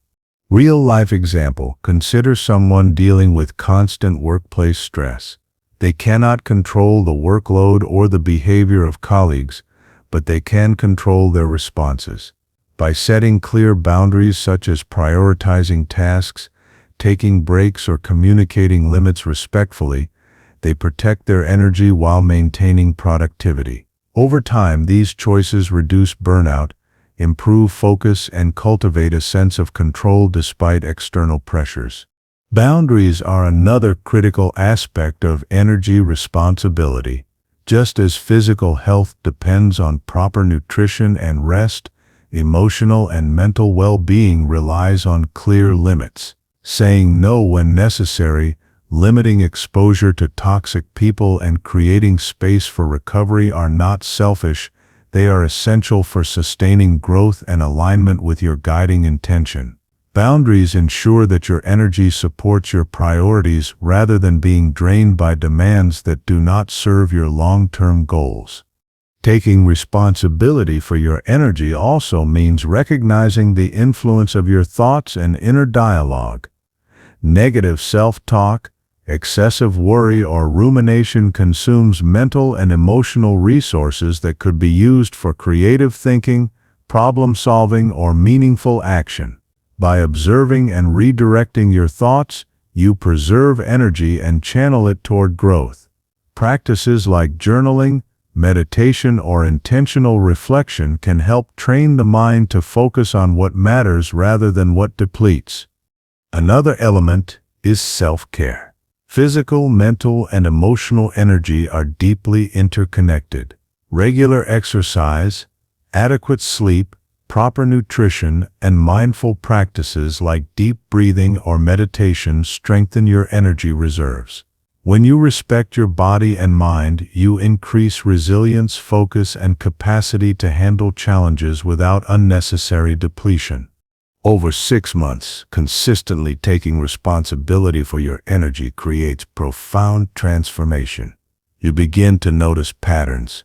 Real-life example: consider someone dealing with constant workplace stress. They cannot control the workload or the behavior of colleagues, but they can control their responses. By setting clear boundaries such as prioritizing tasks, taking breaks, or communicating limits respectfully, they protect their energy while maintaining productivity. Over time, these choices reduce burnout, improve focus, and cultivate a sense of control despite external pressures. Boundaries are another critical aspect of energy responsibility. Just as physical health depends on proper nutrition and rest, emotional and mental well-being relies on clear limits. Saying no when necessary, limiting exposure to toxic people, and creating space for recovery are not selfish. They are essential for sustaining growth and alignment with your guiding intention. Boundaries ensure that your energy supports your priorities rather than being drained by demands that do not serve your long-term goals. Taking responsibility for your energy also means recognizing the influence of your thoughts and inner dialogue. Negative self-talk, excessive worry, or rumination consumes mental and emotional resources that could be used for creative thinking, problem-solving, or meaningful action. By observing and redirecting your thoughts, you preserve energy and channel it toward growth. Practices like journaling, meditation, or intentional reflection can help train the mind to focus on what matters rather than what depletes. Another element is self-care. Physical, mental, and emotional energy are deeply interconnected. Regular exercise, adequate sleep, proper nutrition, and mindful practices like deep breathing or meditation strengthen your energy reserves. When you respect your body and mind, you increase resilience, focus, and capacity to handle challenges without unnecessary depletion. Over 6 months, consistently taking responsibility for your energy creates profound transformation. You begin to notice patterns,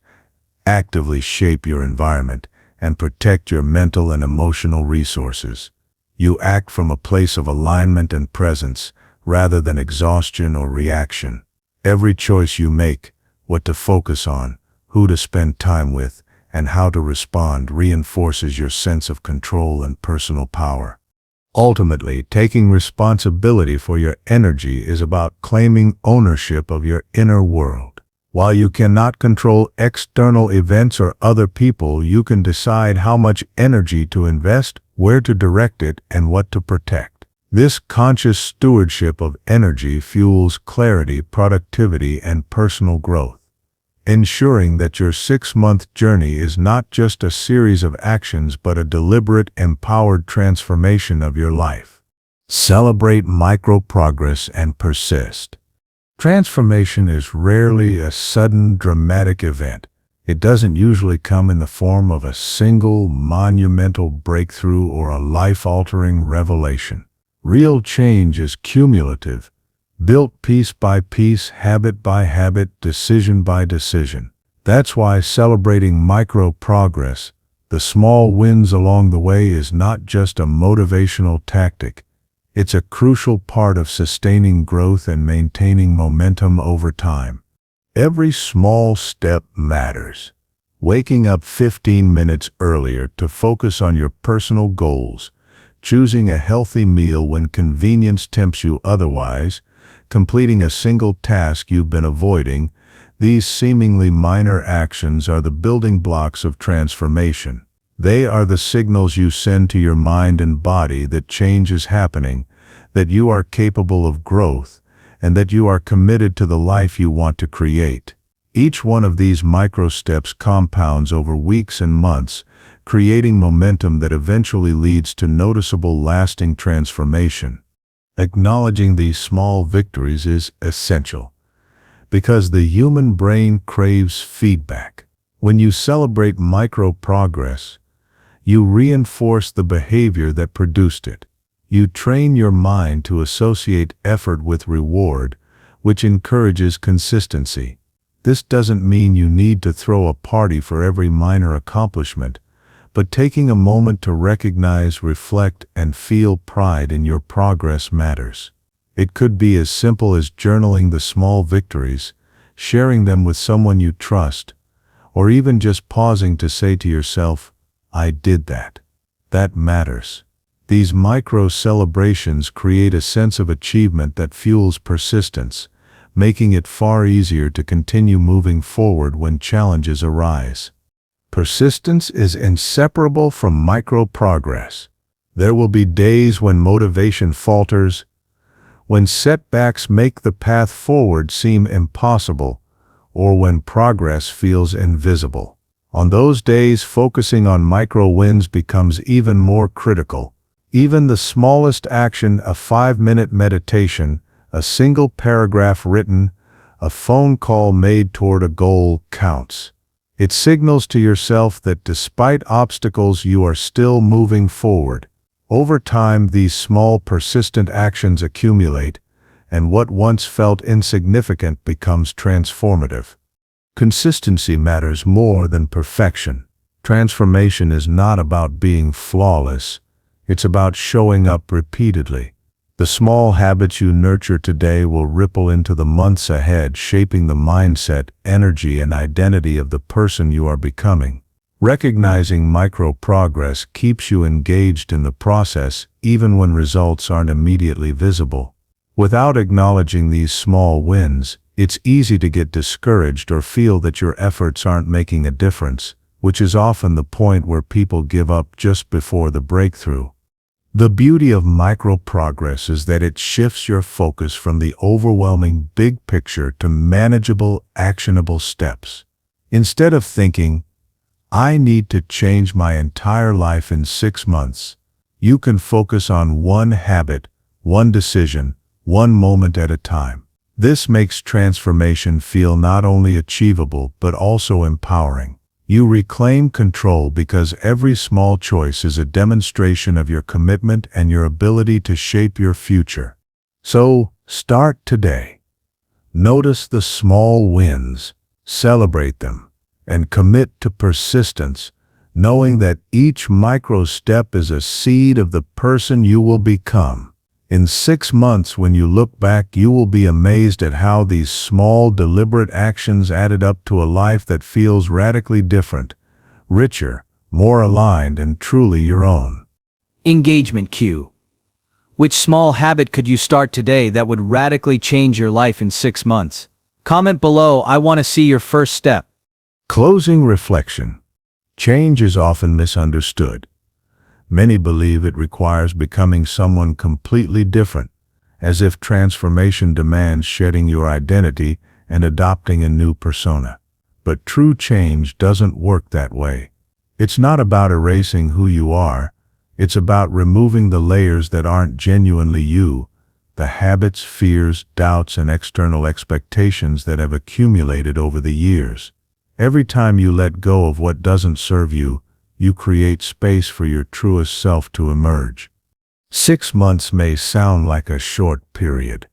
actively shape your environment, and protect your mental and emotional resources. You act from a place of alignment and presence, rather than exhaustion or reaction. Every choice you make, what to focus on, who to spend time with, and how to respond reinforces your sense of control and personal power. Ultimately, taking responsibility for your energy is about claiming ownership of your inner world. While you cannot control external events or other people, you can decide how much energy to invest, where to direct it, and what to protect. This conscious stewardship of energy fuels clarity, productivity, and personal growth, ensuring that your 6-month journey is not just a series of actions but a deliberate, empowered transformation of your life. Celebrate micro-progress and persist. Transformation is rarely a sudden, dramatic event. It doesn't usually come in the form of a single, monumental breakthrough or a life-altering revelation. Real change is cumulative, built piece by piece, habit by habit, decision by decision. That's why celebrating micro-progress, the small wins along the way, is not just a motivational tactic. It's a crucial part of sustaining growth and maintaining momentum over time. Every small step matters. Waking up 15 minutes earlier to focus on your personal goals, choosing a healthy meal when convenience tempts you otherwise, completing a single task you've been avoiding, these seemingly minor actions are the building blocks of transformation. They are the signals you send to your mind and body that change is happening, that you are capable of growth, and that you are committed to the life you want to create. Each one of these micro steps compounds over weeks and months, creating momentum that eventually leads to noticeable, lasting transformation. Acknowledging these small victories is essential, because the human brain craves feedback. When you celebrate micro progress, you reinforce the behavior that produced it. You train your mind to associate effort with reward, which encourages consistency. This doesn't mean you need to throw a party for every minor accomplishment, but taking a moment to recognize, reflect, and feel pride in your progress matters. It could be as simple as journaling the small victories, sharing them with someone you trust, or even just pausing to say to yourself, "I did that." That matters. These micro celebrations create a sense of achievement that fuels persistence, making it far easier to continue moving forward when challenges arise. Persistence is inseparable from micro-progress. There will be days when motivation falters, when setbacks make the path forward seem impossible, or when progress feels invisible. On those days, focusing on micro-wins becomes even more critical. Even the smallest action, a 5-minute meditation, a single paragraph written, a phone call made toward a goal, counts. It signals to yourself that despite obstacles, you are still moving forward. Over time, these small, persistent actions accumulate, and what once felt insignificant becomes transformative. Consistency matters more than perfection. Transformation is not about being flawless. It's about showing up repeatedly. The small habits you nurture today will ripple into the months ahead, shaping the mindset, energy, and identity of the person you are becoming. Recognizing micro-progress keeps you engaged in the process, even when results aren't immediately visible. Without acknowledging these small wins, it's easy to get discouraged or feel that your efforts aren't making a difference, which is often the point where people give up just before the breakthrough. The beauty of micro-progress is that it shifts your focus from the overwhelming big picture to manageable, actionable steps. Instead of thinking, "I need to change my entire life in 6 months," you can focus on one habit, one decision, one moment at a time. This makes transformation feel not only achievable but also empowering. You reclaim control because every small choice is a demonstration of your commitment and your ability to shape your future. So, start today. Notice the small wins, celebrate them, and commit to persistence, knowing that each micro step is a seed of the person you will become. In 6 months, when you look back, you will be amazed at how these small, deliberate actions added up to a life that feels radically different, richer, more aligned, and truly your own. Engagement cue. Which small habit could you start today that would radically change your life in 6 months? Comment below. I want to see your first step. Closing reflection. Change is often misunderstood. Many believe it requires becoming someone completely different, as if transformation demands shedding your identity and adopting a new persona. But true change doesn't work that way. It's not about erasing who you are. It's about removing the layers that aren't genuinely you, the habits, fears, doubts, and external expectations that have accumulated over the years. Every time you let go of what doesn't serve you, you create space for your truest self to emerge. 6 months may sound like a short period,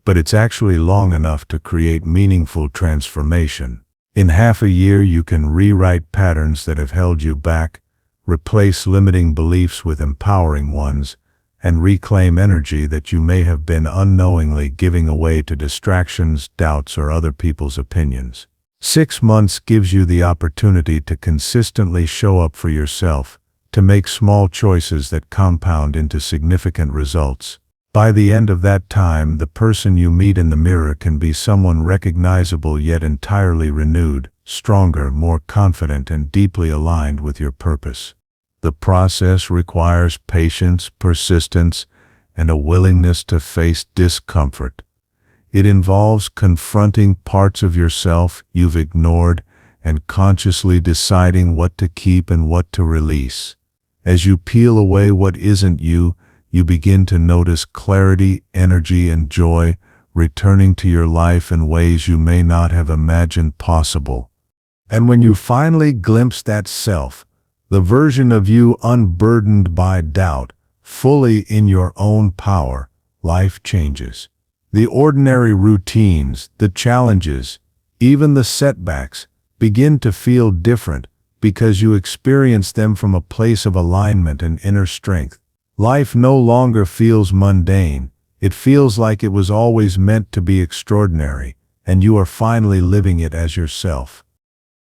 but it's actually long enough to create meaningful transformation. In half a year, you can rewrite patterns that have held you back, replace limiting beliefs with empowering ones, and reclaim energy that you may have been unknowingly giving away to distractions, doubts, or other people's opinions. 6 months gives you the opportunity to consistently show up for yourself, to make small choices that compound into significant results. By the end of that time, the person you meet in the mirror can be someone recognizable yet entirely renewed, stronger, more confident, and deeply aligned with your purpose. The process requires patience, persistence, and a willingness to face discomfort. It involves confronting parts of yourself you've ignored and consciously deciding what to keep and what to release. As you peel away what isn't you, you begin to notice clarity, energy, and joy returning to your life in ways you may not have imagined possible. And when you finally glimpse that self, the version of you unburdened by doubt, fully in your own power, life changes. The ordinary routines, the challenges, even the setbacks, begin to feel different because you experience them from a place of alignment and inner strength. Life no longer feels mundane. It feels like it was always meant to be extraordinary, and you are finally living it as yourself.